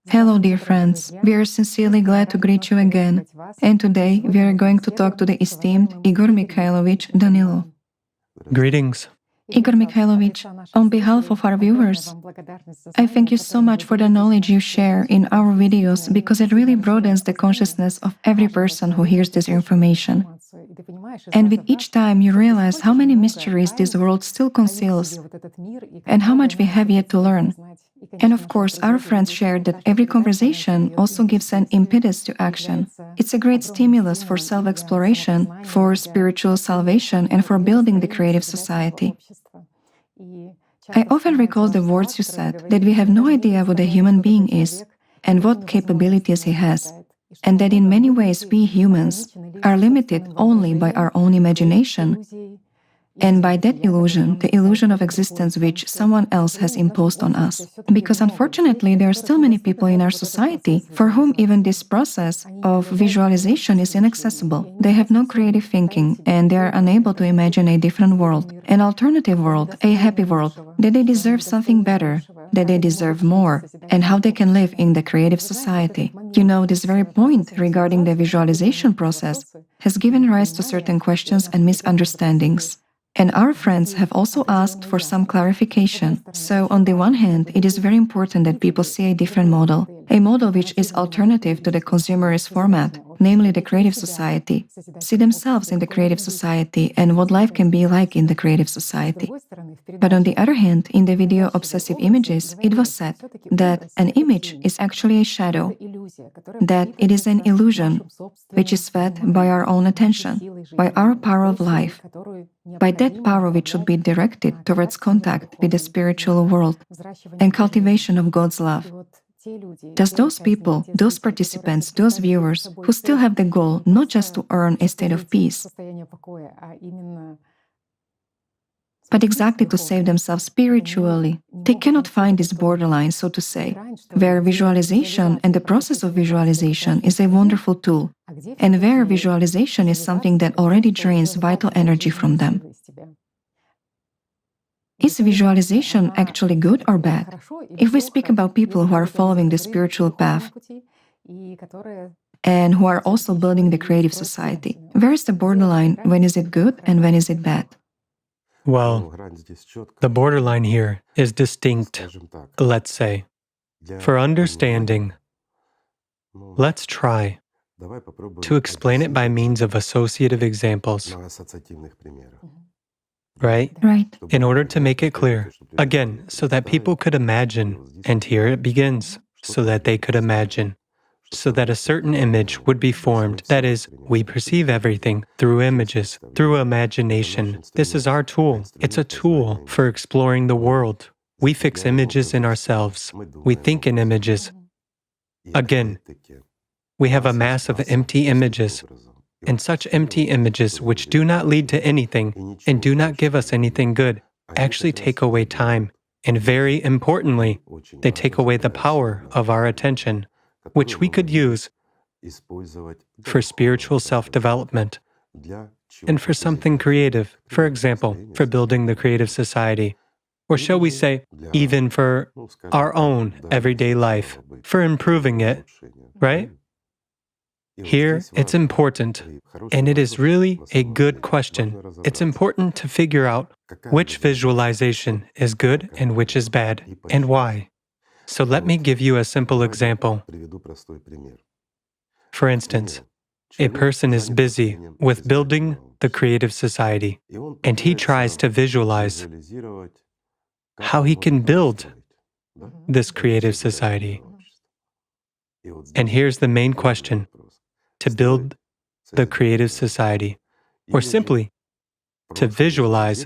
Hello, dear friends. We are sincerely glad to greet you again. And today we are going to talk to the esteemed Igor Mikhailovich Danilo. Greetings. Igor Mikhailovich, on behalf of our viewers, I thank you so much for the knowledge you share in our videos because it really broadens the consciousness of every person who hears this information. And with each time you realize how many mysteries this world still conceals and how much we have yet to learn. And of course, our friends shared that every conversation also gives an impetus to action. It's a great stimulus for self-exploration, for spiritual salvation, and for building the creative society. I often recall the words you said, that we have no idea what a human being is and what capabilities he has, and that in many ways we humans are limited only by our own imagination, and by that illusion, the illusion of existence which someone else has imposed on us. Because unfortunately, there are still many people in our society for whom even this process of visualization is inaccessible. They have no creative thinking and they are unable to imagine a different world, an alternative world, a happy world, that they deserve something better, that they deserve more, and how they can live in the creative society. You know, this very point regarding the visualization process has given rise to certain questions and misunderstandings. And our friends have also asked for some clarification. So, on the one hand, it is very important that people see a different model, a model which is alternative to the consumerist format, namely the creative society, see themselves in the creative society and what life can be like in the creative society. But on the other hand, in the video Obsessive Images, it was said that an image is actually a shadow, that it is an illusion which is fed by our own attention, by our power of life, by that power which should be directed towards contact with the spiritual world and cultivation of God's love. Thus those people, those participants, those viewers who still have the goal not just to earn a state of peace, but exactly to save themselves spiritually, they cannot find this borderline, so to say, where visualization and the process of visualization is a wonderful tool, and where visualization is something that already drains vital energy from them. Is visualization actually good or bad? If we speak about people who are following the spiritual path and who are also building the creative society, where is the borderline? When is it good and when is it bad? Well, the borderline here is distinct, let's say. For understanding, let's try to explain it by means of associative examples. Right? Right. In order to make it clear, again, so that people could imagine, and here it begins, so that they could imagine, so that a certain image would be formed. That is, we perceive everything through images, through imagination. This is our tool. It's a tool for exploring the world. We fix images in ourselves. We think in images. Again, we have a mass of empty images, and such empty images which do not lead to anything and do not give us anything good actually take away time, and very importantly, they take away the power of our attention, which we could use for spiritual self-development and for something creative, for example, for building the creative society, or shall we say, even for our own everyday life, for improving it, right? Here, it's important, and it is really a good question. It's important to figure out which visualization is good and which is bad, and why. So let me give you a simple example. For instance, a person is busy with building the creative society, and he tries to visualize how he can build this creative society. And here's the main question: to build the creative society, or simply to visualize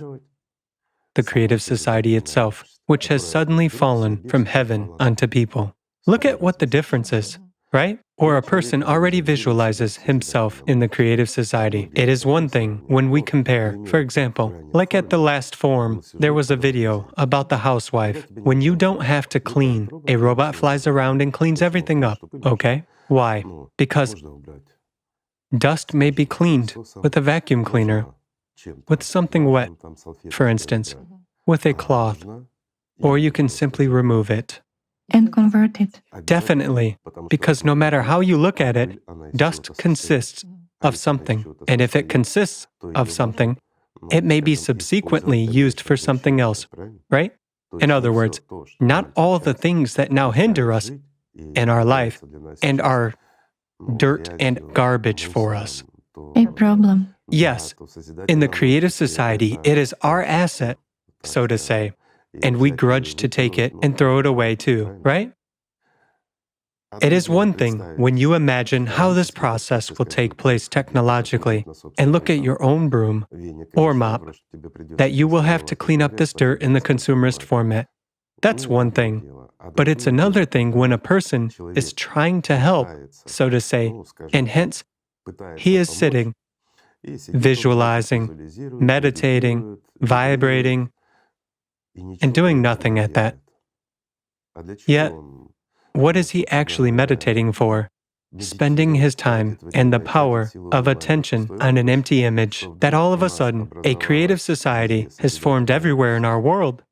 the creative society itself, which has suddenly fallen from heaven unto people. Look at what the difference is, right? Or a person already visualizes himself in the creative society. It is one thing when we compare, for example, like at the last forum, there was a video about the housewife. When you don't have to clean, a robot flies around and cleans everything up, okay? Why? Because dust may be cleaned with a vacuum cleaner, with something wet, for instance, with a cloth, or you can simply remove it. and convert it. Definitely, because no matter how you look at it, dust consists of something, and if it consists of something, it may be subsequently used for something else, right? In other words, not all the things that now hinder us in our life and are dirt and garbage for us. A problem. Yes, in the creative society, it is our asset, so to say, and we grudge to take it and throw it away too, right? It is one thing when you imagine how this process will take place technologically and look at your own broom or mop that you will have to clean up this dirt in the consumerist format. That's one thing. But it's another thing when a person is trying to help, so to say, and hence he is sitting, visualizing, meditating, vibrating, and doing nothing at that. Yet, what is he actually meditating for? Spending his time and the power of attention on an empty image that all of a sudden a creative society has formed everywhere in our world.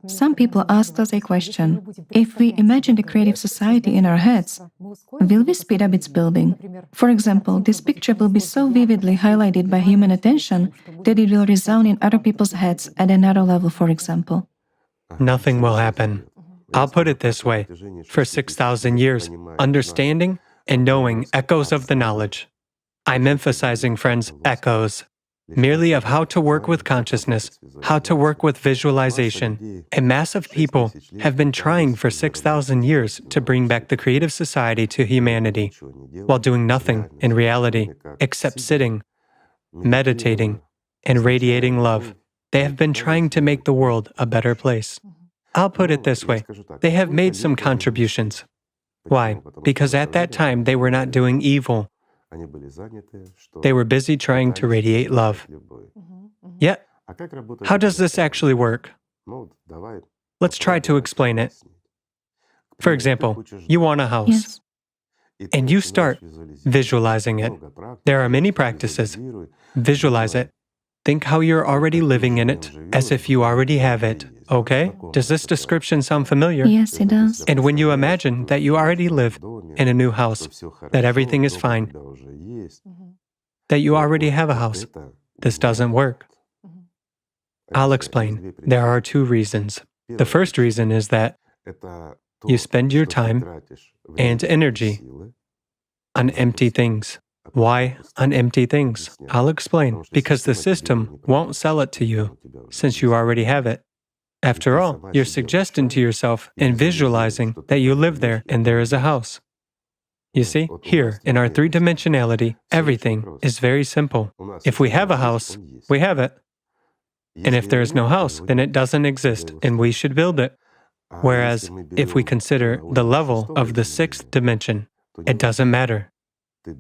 Some people asked us a question. If we imagine the creative society in our heads, will we speed up its building? For example, this picture will be so vividly highlighted by human attention that it will resound in other people's heads at another level, for example. Nothing will happen. I'll put it this way. For 6,000 years, understanding and knowing echoes of the knowledge. I'm emphasizing, friends, echoes, merely of how to work with consciousness, how to work with visualization. A mass of people have been trying for 6,000 years to bring back the creative society to humanity, while doing nothing in reality except sitting, meditating, and radiating love. They have been trying to make the world a better place. I'll put it this way. They have made some contributions. Why? Because at that time they were not doing evil. They were busy trying to radiate love. Yet, how does this actually work? Let's try to explain it. For example, you want a house, Yes. and you start visualizing it. There are many practices. Visualize it. Think how you're already living in it, as if you already have it, okay? Does this description sound familiar? Yes, it does. And when you imagine that you already live in a new house, that everything is fine, that you already have a house, this doesn't work. I'll explain. There are two reasons. The first reason is that you spend your time and energy on empty things. Why on empty things? I'll explain. Because the system won't sell it to you, since you already have it. After all, you're suggesting to yourself and visualizing that you live there and there is a house. You see, here, in our three-dimensionality, everything is very simple. If we have a house, we have it. And if there is no house, then it doesn't exist, and we should build it. Whereas, if we consider the level of the sixth dimension, it doesn't matter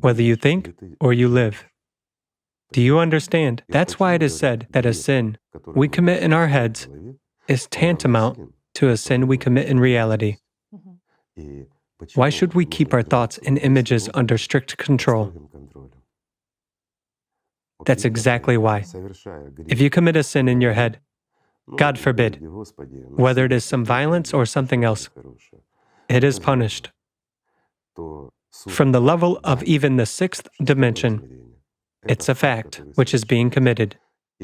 whether you think or you live. Do you understand? That's why it is said that a sin we commit in our heads is tantamount to a sin we commit in reality. Why should we keep our thoughts and images under strict control? That's exactly why. If you commit a sin in your head, God forbid, whether it is some violence or something else, it is punished. From the level of even the sixth dimension, it's a fact which is being committed,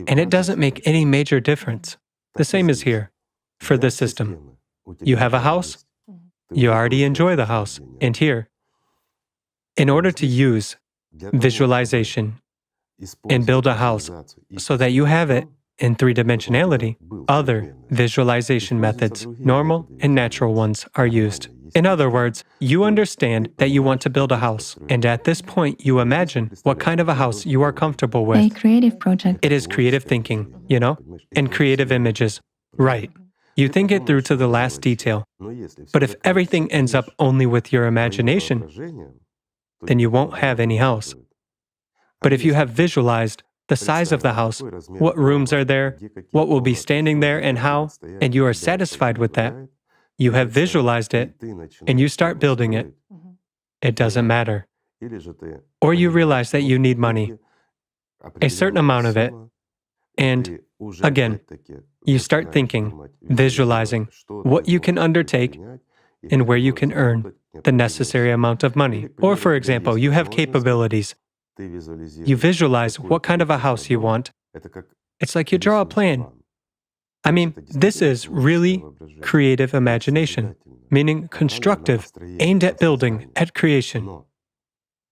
and it doesn't make any major difference. The same is here for this system. You have a house, you already enjoy the house, and here, in order to use visualization and build a house so that you have it in three-dimensionality, other visualization methods, normal and natural ones, are used. In other words, you understand that you want to build a house, and at this point you imagine what kind of a house you are comfortable A with. creative project. It is creative thinking, and creative images. Right. You think it through to the last detail. But if everything ends up only with your imagination, then you won't have any house. But if you have visualized the size of the house, what rooms are there, what will be standing there and how, and you are satisfied with that, you have visualized it, and you start building it, it doesn't matter. Or you realize that you need money, a certain amount of it, and again, you start thinking, visualizing what you can undertake, and where you can earn the necessary amount of money. Or, for example, you have capabilities. You visualize what kind of a house you want. It's like you draw a plan. I mean, this is really creative imagination, meaning constructive, aimed at building, at creation.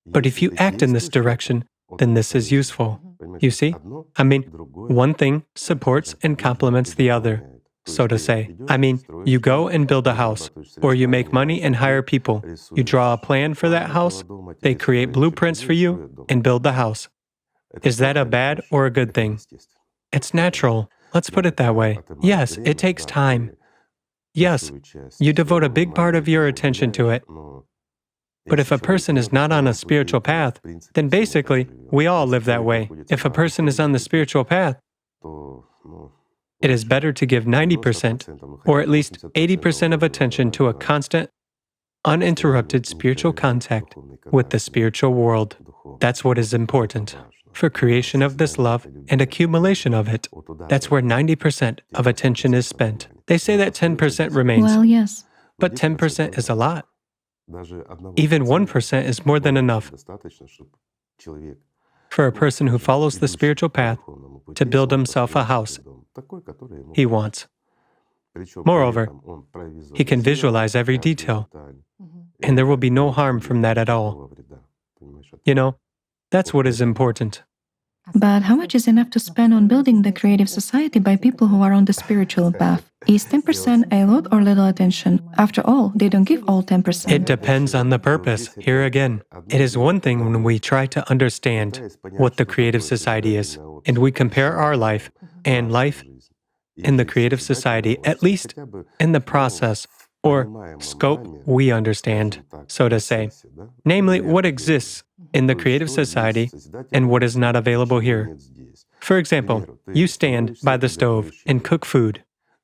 But if you act in this direction, then this is useful. You see? I mean, one thing supports and complements the other, so to say. I mean, you go and build a house, or you make money and hire people. You draw a plan for that house, they create blueprints for you, and build the house. Is that a bad or a good thing? It's natural. Let's put it that way. Yes, it takes time. Yes, you devote a big part of your attention to it. But if a person is not on a spiritual path, then basically, we all live that way. If a person is on the spiritual path, it is better to give 90% or at least 80% of attention to a constant, uninterrupted spiritual contact with the spiritual world. That's what is important for creation of this love and accumulation of it. That's where 90% of attention is spent. They say that 10% remains. Well, yes. But 10% is a lot. Even 1% is more than enough for a person who follows the spiritual path to build himself a house he wants. Moreover, he can visualize every detail, and there will be no harm from that at all. You know, that's what is important. But how much is enough to spend on building the creative society by people who are on the spiritual path? Is 10% a lot or little attention? After all, they don't give all 10%. It depends on the purpose. Here again, it is one thing when we try to understand what the creative society is, and we compare our life and life in the creative society, at least in the process or scope we understand, so to say. Namely, what exists in the creative society and what is not available here. For example, you stand by the stove and cook food.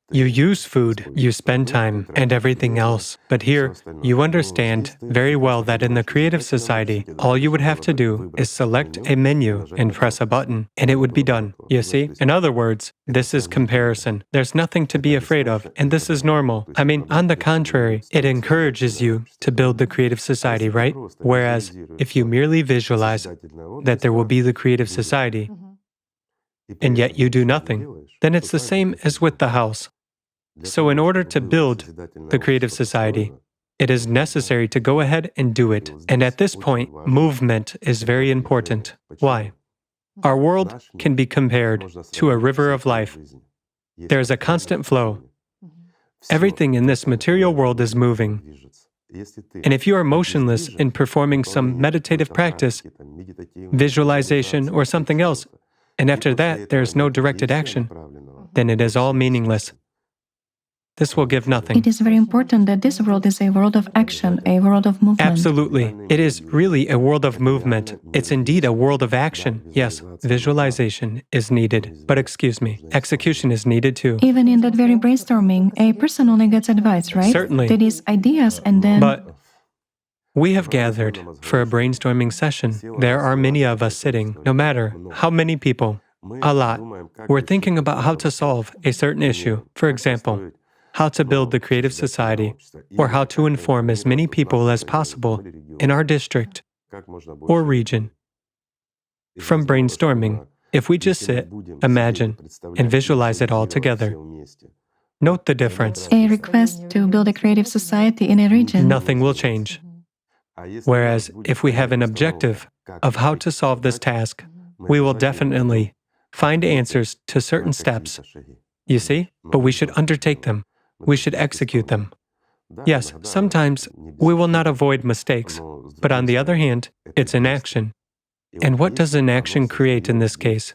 You use food, you spend time, and everything else. But here, you understand very well that in the creative society, all you would have to do is select a menu and press a button, and it would be done. You see? In other words, this is comparison. There's nothing to be afraid of, and this is normal. I mean, on the contrary, it encourages you to build the creative society, right? Whereas, if you merely visualize that there will be the creative society, and yet you do nothing, then it's the same as with the house. So in order to build the creative society, it is necessary to go ahead and do it. And at this point, movement is very important. Why? Our world can be compared to a river of life. There is a constant flow. Everything in this material world is moving. And if you are motionless in performing some meditative practice, visualization, or something else, and after that there is no directed action, then it is all meaningless. This will give nothing. It is very important that this world is a world of action, a world of movement. Absolutely. It is really a world of movement. It's indeed a world of action. Yes, visualization is needed. But excuse me, execution is needed too. Even in that very brainstorming, a person only gets advice, right? Certainly. That is ideas and then... But we have gathered for a brainstorming session. There are many of us sitting, no matter how many people, Allat, we're thinking about how to solve a certain issue. For example, how to build the creative society, or how to inform as many people as possible in our district or region. From brainstorming, if we just sit, imagine, and visualize it all together, note the difference. A request to build a creative society in a region. Nothing will change. Whereas if we have an objective of how to solve this task, we will definitely find answers to certain steps. You see? But we should undertake them. We should execute them. Yes, sometimes we will not avoid mistakes, but on the other hand, it's an action. And what does an action create in this case?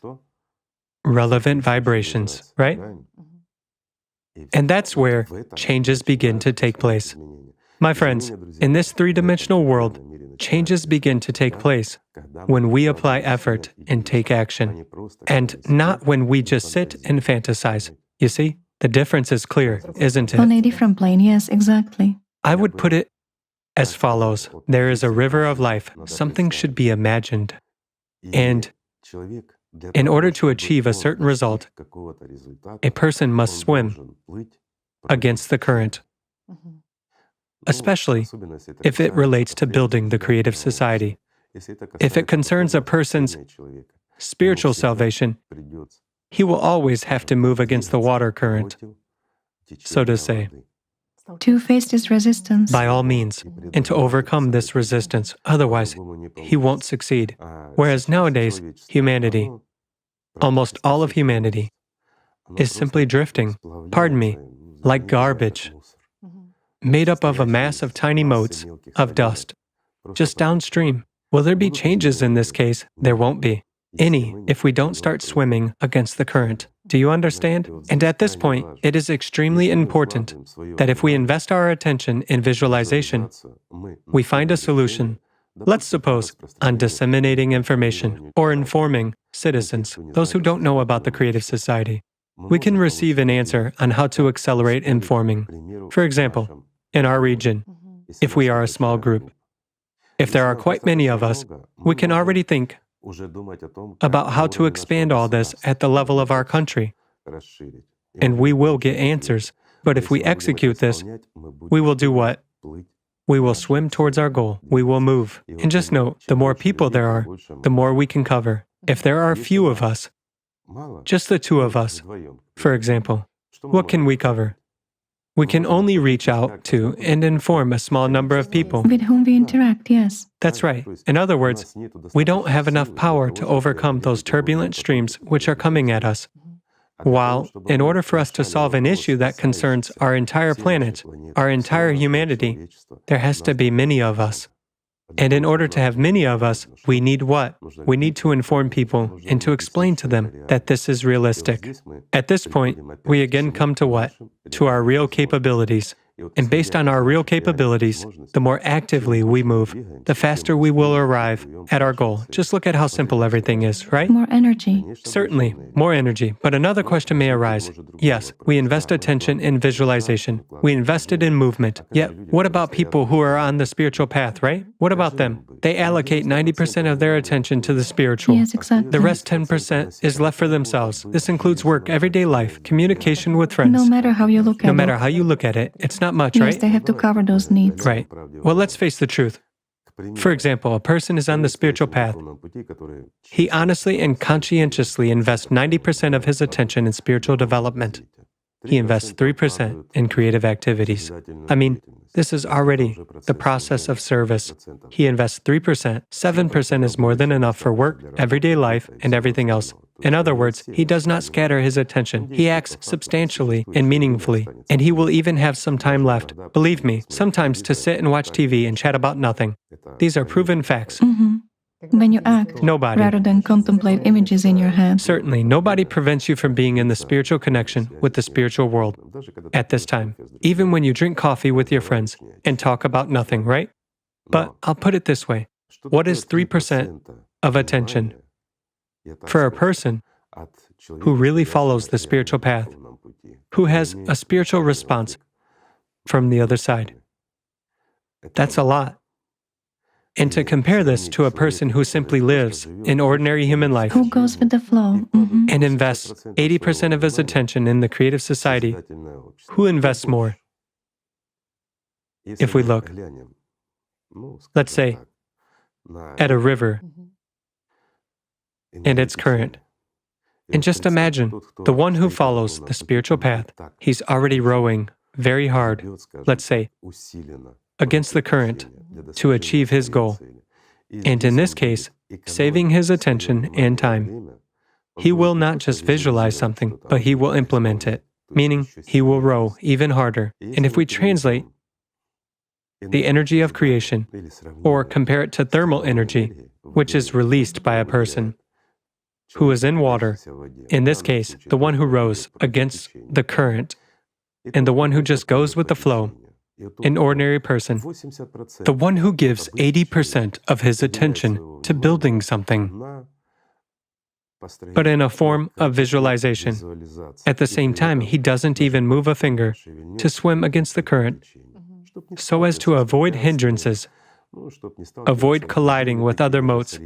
Relevant vibrations, right? And that's where changes begin to take place. My friends, in this three-dimensional world, changes begin to take place when we apply effort and take action, and not when we just sit and fantasize. You see? The difference is clear, isn't it? On a different plane, yes, exactly. I would put it as follows. There is a river of life. Something should be imagined. And in order to achieve a certain result, a person must swim against the current. especially if it relates to building the creative society. If it concerns a person's spiritual salvation, he will always have to move against the water current, so to say. To face this resistance, By all means, and to overcome this resistance, otherwise he won't succeed. Whereas nowadays, humanity, almost all of humanity, is simply drifting, pardon me, like garbage, made up of a mass of tiny motes of dust, just downstream. Will there be changes in this case? There won't be any if we don't start swimming against the current. Do you understand? And at this point, it is extremely important that if we invest our attention in visualization, we find a solution. Let's suppose on disseminating information or informing citizens, those who don't know about the creative society. We can receive an answer on how to accelerate informing. For example, in our region, if we are a small group, if there are quite many of us, we can already think about how to expand all this at the level of our country. And we will get answers. But if we execute this, we will do what? We will swim towards our goal. We will move. And just note, the more people there are, the more we can cover. If there are a few of us, just the two of us, for example, what can we cover? We can only reach out to and inform a small number of people. with whom we interact, yes. That's right. In other words, we don't have enough power to overcome those turbulent streams which are coming at us. While, in order for us to solve an issue that concerns our entire planet, our entire humanity, there has to be many of us. And in order to have many of us, we need what? We need to inform people and to explain to them that this is realistic. At this point, we again come to what? To our real capabilities. And based on our real capabilities, the more actively we move, the faster we will arrive at our goal. Just look at how simple everything is, right? More energy. Certainly, more energy. But another question may arise. Yes, we invest attention in visualization. We invest it in movement. Yet, what about people who are on the spiritual path, right? What about them? They allocate 90% of their attention to the spiritual. Yes, exactly. The rest 10% is left for themselves. This includes work, everyday life, communication with friends. No matter how you look at No it. matter how you look at it, it's not much, Yes, right? they have to cover those needs. Right. Well, let's face the truth. For example, a person is on the spiritual path. He honestly and conscientiously invests 90% of his attention in spiritual development. He invests 3% in creative activities. I mean, this is already the process of service. He invests 3%. 7% is more than enough for work, everyday life, and everything else. In other words, he does not scatter his attention. He acts substantially and meaningfully, and he will even have some time left, believe me, sometimes to sit and watch TV and chat about nothing. These are proven facts. When you act, Nobody. rather than contemplate images in your head. Certainly, nobody prevents you from being in the spiritual connection with the spiritual world at this time, even when you drink coffee with your friends and talk about nothing, right? But I'll put it this way. What is 3% of attention for a person who really follows the spiritual path, who has a spiritual response from the other side? That's a lot. And to compare this to a person who simply lives an ordinary human life Who goes with the flow? and invests 80% of his attention in the creative society, who invests more? If we look, let's say, at a river and its current, and just imagine the one who follows the spiritual path, he's already rowing very hard, let's say, against the current to achieve his goal. And in this case, saving his attention and time. He will not just visualize something, but he will implement it, meaning he will row even harder. And if we translate the energy of creation, or compare it to thermal energy, which is released by a person who is in water, in this case, the one who rows against the current, and the one who just goes with the flow, an ordinary person, the one who gives 80% of his attention to building something, but in a form of visualization. At the same time, he doesn't even move a finger to swim against the current, so as to avoid hindrances, avoid colliding with other motes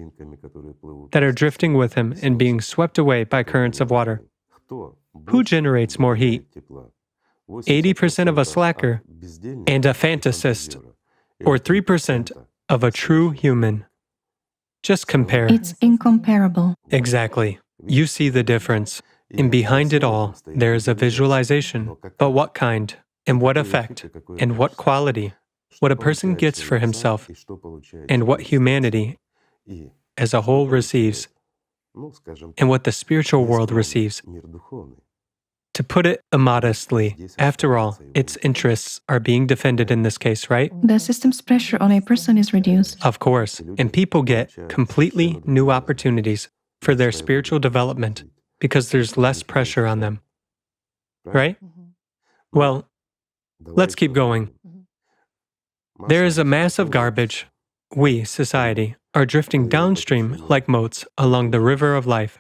that are drifting with him and being swept away by currents of water. Who generates more heat? 80% of a slacker, and a fantasist, or 3% of a true human. Just compare. It's incomparable. Exactly. You see the difference. And behind it all, there is a visualization. But what kind? And what effect? And what quality? What a person gets for himself, and what humanity as a whole receives, and what the spiritual world receives. To put it immodestly, after all, its interests are being defended in this case, right? The system's pressure on a person is reduced. Of course, and people get completely new opportunities for their spiritual development because there's less pressure on them, right? Well, let's keep going. There is a mass of garbage. We, society, are drifting downstream like motes along the river of life.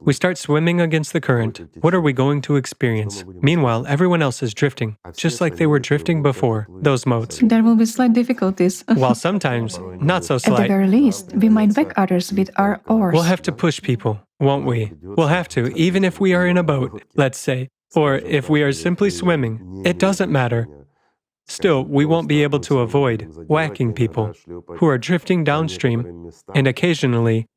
We start swimming against the current. What are we going to experience? Meanwhile, everyone else is drifting, just like they were drifting before, those motes. There will be slight difficulties. While sometimes not so At the slight. very least, we might back others with our oars. We'll have to push people, won't we? We'll have to, even if we are in a boat, let's say, or if we are simply swimming. It doesn't matter. Still, we won't be able to avoid whacking people who are drifting downstream and occasionally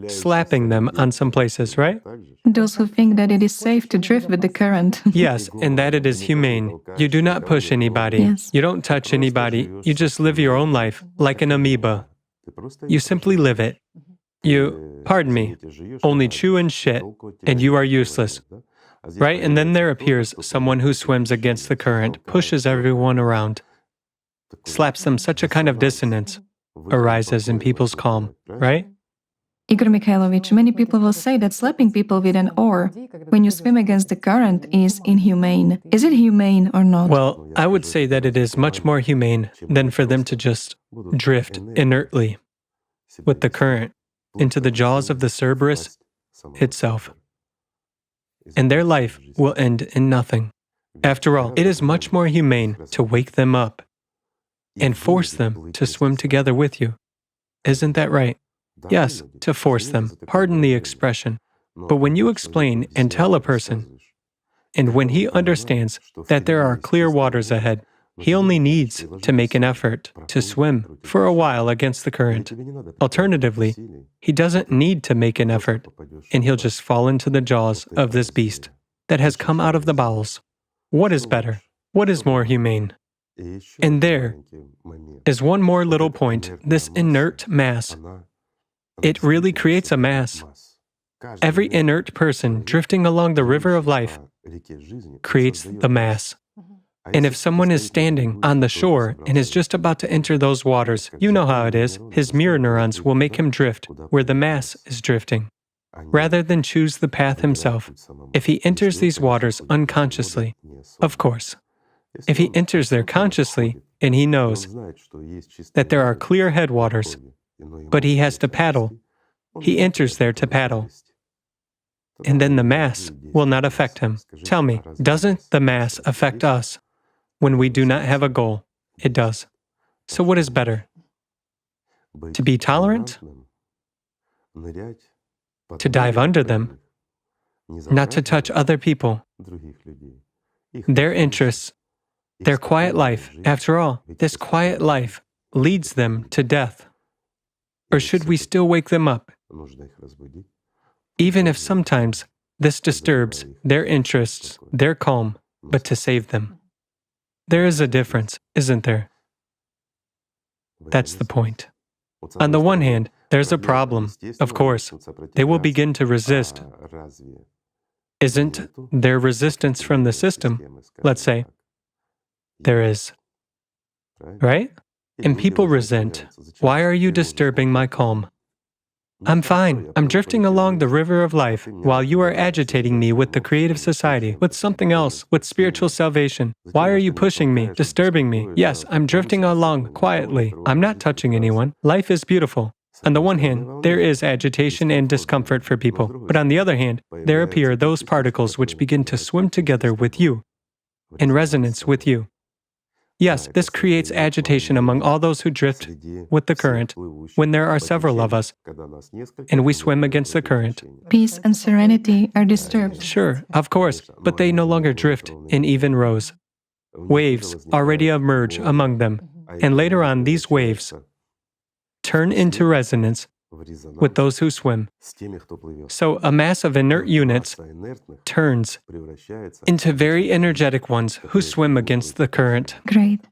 slapping them on some places, right? Those who think that it is safe to drift with the current. Yes, and that it is humane. You do not push anybody. Yes. You don't touch anybody. You just live your own life like an amoeba. You simply live it. You, pardon me, only chew and shit, and you are useless. Right? And then there appears someone who swims against the current, pushes everyone around, slaps them. Such a kind of dissonance arises in people's calm, right? Igor Mikhailovich, many people will say that slapping people with an oar when you swim against the current is inhumane. Is it humane or not? Well, I would say that it is much more humane than for them to just drift inertly with the current into the jaws of the Cerberus itself. And their life will end in nothing. After all, it is much more humane to wake them up and force them to swim together with you. Isn't that right? Yes, to force them. Pardon the expression. But when you explain and tell a person, and when he understands that there are clear waters ahead, he only needs to make an effort to swim for a while against the current. Alternatively, he doesn't need to make an effort, and he'll just fall into the jaws of this beast that has come out of the bowels. What is better? What is more humane? And there is one more little point, this inert mass. It really creates a mass. Every inert person drifting along the river of life creates the mass. And if someone is standing on the shore and is just about to enter those waters, you know how it is. His mirror neurons will make him drift where the mass is drifting, rather than choose the path himself. If he enters these waters unconsciously, of course. If he enters there consciously and he knows that there are clear headwaters, but he has to paddle, he enters there to paddle. And then the mass will not affect him. Tell me, doesn't the mass affect us? When we do not have a goal, it does. So what is better? To be tolerant? To dive under them? Not to touch other people? Their interests, their quiet life, after all, this quiet life leads them to death. Or should we still wake them up? Even if sometimes this disturbs their interests, their calm, but to save them. There is a difference, isn't there? That's the point. On the one hand, there's a problem. Of course, they will begin to resist. Isn't there resistance from the system? Let's say. There is. Right? And people resent. Why are you disturbing my calm? I'm fine. I'm drifting along the river of life while you are agitating me with the creative society, with something else, with spiritual salvation. Why are you pushing me, disturbing me? Yes, I'm drifting along quietly. I'm not touching anyone. Life is beautiful. On the one hand, there is agitation and discomfort for people, but on the other hand, there appear those particles which begin to swim together with you, in resonance with you. Yes, this creates agitation among all those who drift with the current when there are several of us and we swim against the current. Peace and serenity are disturbed. Sure, of course, but they no longer drift in even rows. Waves already emerge among them, and later on these waves turn into resonance with those who swim. So a mass of inert units turns into very energetic ones who swim against the current. Great.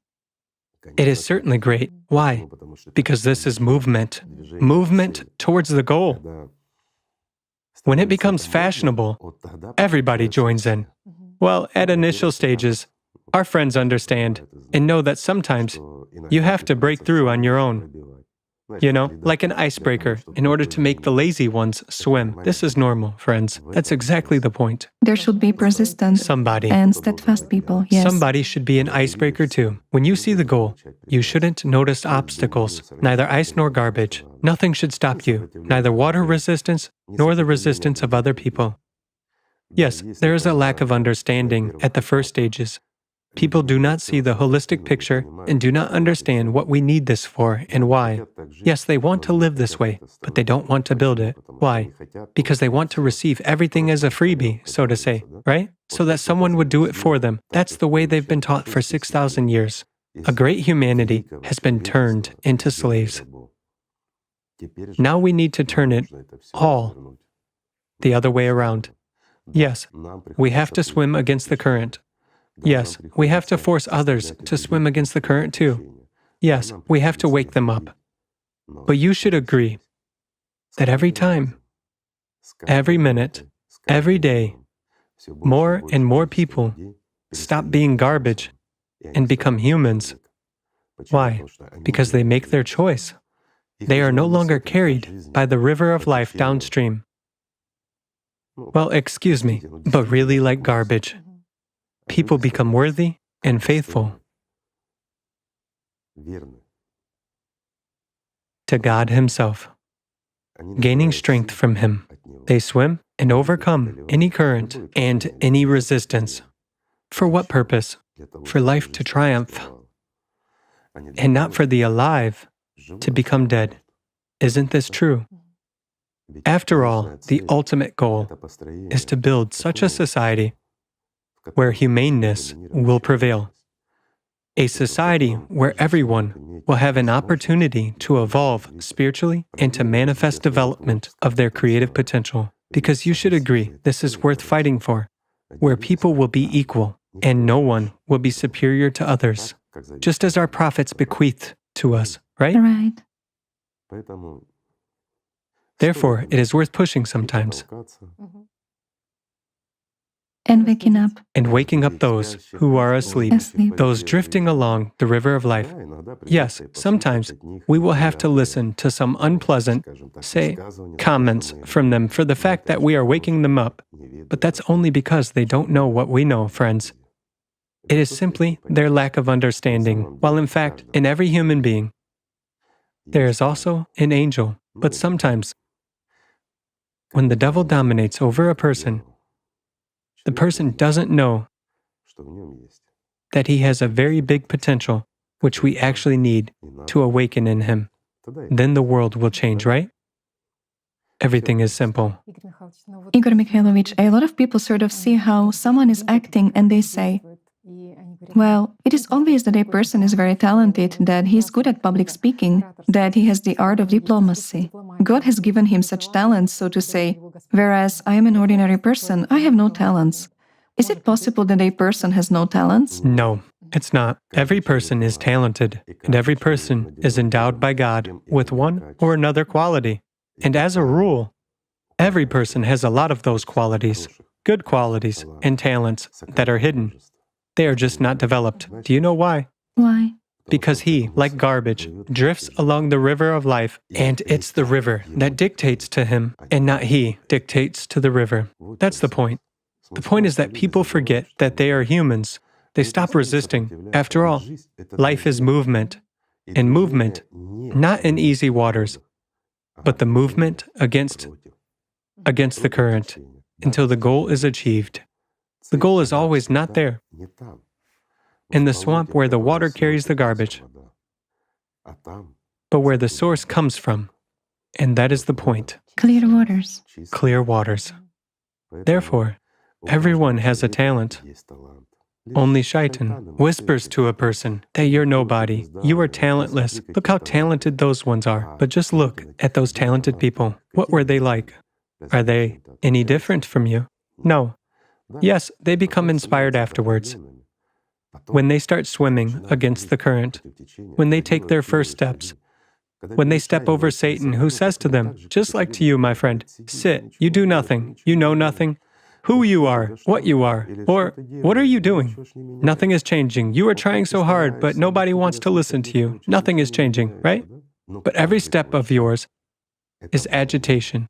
It is certainly great. Why? Because this is movement. Movement towards the goal. When it becomes fashionable, everybody joins in. Well, at initial stages, our friends understand and know that sometimes you have to break through on your own. You know, like an icebreaker, in order to make the lazy ones swim. This is normal, friends. That's exactly the point. There should be persistent Somebody. and steadfast people, yes. Somebody should be an icebreaker too. When you see the goal, you shouldn't notice obstacles, neither ice nor garbage. Nothing should stop you, neither water resistance nor the resistance of other people. Yes, there is a lack of understanding at the first stages. People do not see the holistic picture and do not understand what we need this for and why. Yes, they want to live this way, but they don't want to build it. Why? Because they want to receive everything as a freebie, so to say, right? So that someone would do it for them. That's the way they've been taught for 6,000 years. A great humanity has been turned into slaves. Now we need to turn it all the other way around. Yes, we have to swim against the current. Yes, we have to force others to swim against the current too. Yes, we have to wake them up. But you should agree that every time, every minute, every day, more and more people stop being garbage and become humans. Why? Because they make their choice. They are no longer carried by the river of life downstream. Well, excuse me, but really like garbage. People become worthy and faithful to God Himself, gaining strength from Him. They swim and overcome any current and any resistance. For what purpose? For life to triumph, and not for the alive to become dead. Isn't this true? After all, the ultimate goal is to build such a society where humaneness will prevail. A society where everyone will have an opportunity to evolve spiritually and to manifest development of their creative potential. Because you should agree, this is worth fighting for, where people will be equal and no one will be superior to others, just as our prophets bequeathed to us, right? Right. Therefore, it is worth pushing sometimes. And waking up. And waking up those who are asleep, Asleep. those drifting along the river of life. Yes, sometimes we will have to listen to some unpleasant, say, comments from them for the fact that we are waking them up. But that's only because they don't know what we know, friends. It is simply their lack of understanding, while in fact, in every human being, there is also an angel. But sometimes, when the devil dominates over a person, the person doesn't know that he has a very big potential, which we actually need to awaken in him. Then the world will change, right? Everything is simple. Igor Mikhailovich, a lot of people sort of see how someone is acting and they say, well, it is obvious that a person is very talented, that he is good at public speaking, that he has the art of diplomacy. God has given him such talents, so to say, whereas I am an ordinary person, I have no talents. Is it possible that a person has no talents? No, it's not. Every person is talented, and every person is endowed by God with one or another quality. And as a rule, every person has a lot of those qualities, good qualities and talents that are hidden. They are just not developed. Do you know why? Why? Because he, like garbage, drifts along the river of life, and it's the river that dictates to him, and not he dictates to the river. That's the point. The point is that people forget that they are humans. They stop resisting. After all, life is movement, and movement, not in easy waters, but the movement against the current until the goal is achieved. The goal is always not there. in the swamp where the water carries the garbage, but where the source comes from. And that is the point. Clear waters. Clear waters. Therefore, everyone has a talent. Only Shaitan whispers to a person that you're nobody, you are talentless. Look how talented those ones are. But just look at those talented people. What were they like? Are they any different from you? No. Yes, they become inspired afterwards. When they start swimming against the current, when they take their first steps, when they step over Satan, who says to them, just like to you, my friend, sit, you do nothing, you know nothing, who you are, what you are, or what are you doing? Nothing is changing. You are trying so hard, but nobody wants to listen to you. Nothing is changing, right? But every step of yours is agitation,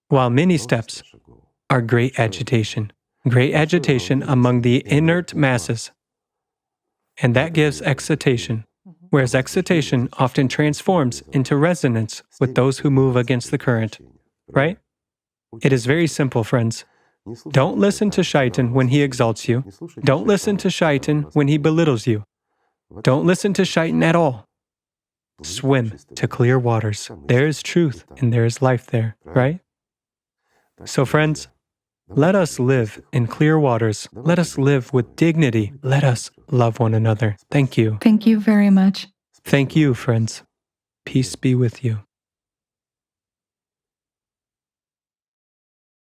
while many steps are great agitation among the inert masses. And that gives excitation, whereas excitation often transforms into resonance with those who move against the current, right? It is very simple, friends. Don't listen to Shaitan when he exalts you. Don't listen to Shaitan when he belittles you. Don't listen to Shaitan at all. Swim to clear waters. There is truth and there is life there, right? So friends, let us live in clear waters. Let us live with dignity. Let us love one another. Thank you. Thank you very much. Thank you, friends. Peace be with you.